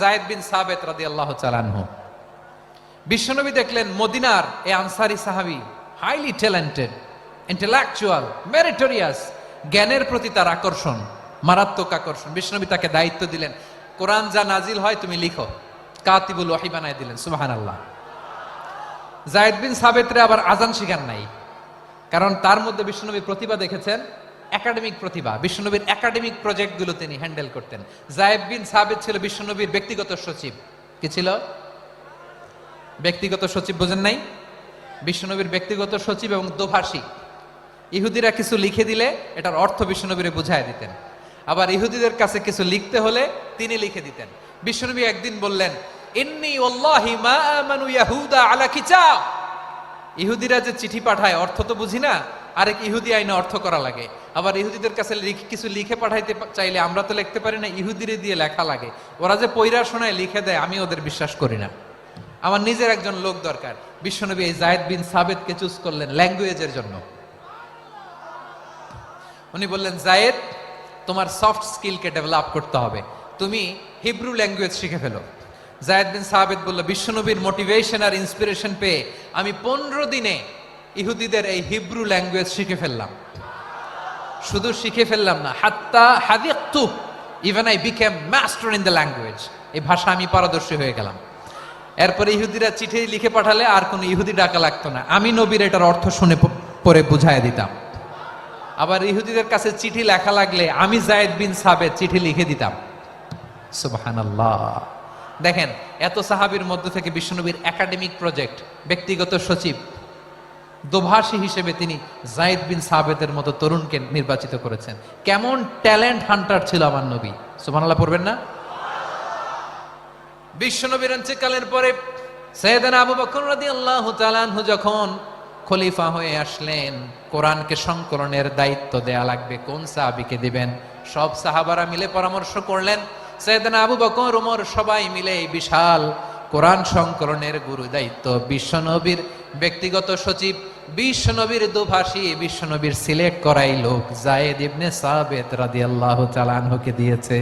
যায়েদ বিন সাবিত রাদিয়াল্লাহু তাআলা আনহু। বিশ্বনবী দেখলেন মদিনার এই আনসারী সাহাবী হাইলি ট্যালেন্টেড, ইন্টেলেকচুয়াল, মেরিটোরিয়াস, জ্ঞানের প্রতি তার আকর্ষণ, মারাত্মক আকর্ষণ। বিশ্বনবী তাকে দায়িত্ব দিলেন, কোরআন যা নাজিল হয় তুমি লিখো, কাতিবুল ওয়াহি বানায় দিলেন। সুবহানাল্লাহ। যায়েদ বিন সাবিতরে আবার আজান শিখান নাই, কারণ তার মধ্যে বিশ্বনবী প্রতিভা দেখেছেন, একাডেমিক প্রতিভা। বিশ্বনবীর একাডেমিক প্রজেক্টগুলো তিনি হ্যান্ডেল করতেন। যায়েদ বিন সাবিত ছিল বিশ্বনবীর ব্যক্তিগত সচিব। কি ছিল? ব্যক্তিগত সচিব। বোঝেন নাই? বিশ্বনবীর ব্যক্তিগত সচিব এবং দোভাষী। ইহুদিরা কিছু লিখে দিলে এটার অর্থ বিশ্বনবীরে বুঝায় দিতেন, আবার ইহুদিদের কাছে কিছু লিখতে হলে তিনি লিখে দিতেন। বিশ্বনবী একদিন বললেন, ইন্নী ওয়াল্লাহি মা আমানু ইয়াহুদা আলা কিতাব। ইহুদিরা যে চিঠি পাঠায় অর্থ তো বুঝি না, আরেক ইহুদি আইনে অর্থ করা লাগে। আবার ইহুদিদের কাছে কিছু লিখে পাঠাইতে চাইলে আমরা তো লিখতে পারি না, ইহুদিরে দিয়ে লেখা লাগে। ওরা যে পয়রা শোনায় লিখে দেয়, আমি ওদের বিশ্বাস করি না, আমার নিজের একজন লোক দরকার। বিশ্বনবী এই যায়েদ বিন সাবিতকে চুজ করলেন ল্যাঙ্গুয়েজের জন্য। উনি বললেন, যায়েদ, তোমার সফট স্কিলকে ডেভেলপ করতে হবে, তুমি হিব্রু ল্যাঙ্গুয়েজ শিখে ফেলো। যায়েদ বিন সাবিত বলল, বিশ্বনবীর মোটিভেশন আর ইন্সপিরেশন পেয়ে আমি 15 দিনে ইহুদিদের এই হিব্রু ল্যাঙ্গুয়েজ শিখে ফেললাম। শুধু শিখে ফেললাম না, হাত্তা হাদিকতু, even I became master in the language. এই ভাষা আমি পারদর্শী হয়ে গেলাম। এরপরে ইহুদিরা চিঠি লিখে পাঠালে আর কোনো ইহুদি ডাকা লাগতো না, আমি নবীর এটার অর্থ শুনে পরে বুঝায় দিতাম। আবার ইহুদিদের কাছে চিঠি লেখা লাগলে আমি যায়েদ বিন সাবিত চিঠি লিখে দিতাম। সুবহানাল্লাহ। দেখেন, এত সাহাবীর মধ্য থেকে বিশ্বনবীর একাডেমিক প্রজেক্ট, ব্যক্তিগত সচিব, দোভাষী হিসেবে তিনি যায়েদ বিন সাবিতের মতো তরুণকে নির্বাচিত করেছেন। কেমন ট্যালেন্ট হান্টার ছিল আমার নবী। সুবহানাল্লাহ পড়বেন না? বিশ্বনবীর ইন্তেকালের পরে সাইয়েদনা আবু বকর রাদিয়াল্লাহু তাআলা আনহু যখন খলিফা হয়ে আসলেন, কোরআনকে সংকলনের দায়িত্ব দেয়া লাগবে, কোন সাহাবীকে দিবেন? সব সাহাবারা মিলে পরামর্শ করলেন। সাইয়েদনা আবু বকর, ওমর সবাই মিলে এই বিশাল কোরআন সংকলনের গুরু দায়িত্ব বিশ্বনবীর ব্যক্তিগত সচিব, বিশ্বনবীর দোভাষী, বিশ্বনবীর সিলেক্ট করাই লোক যায়েদ ইবনে সাবিত রাদিয়াল্লাহু তাআলা আনহুকে দিয়েছে।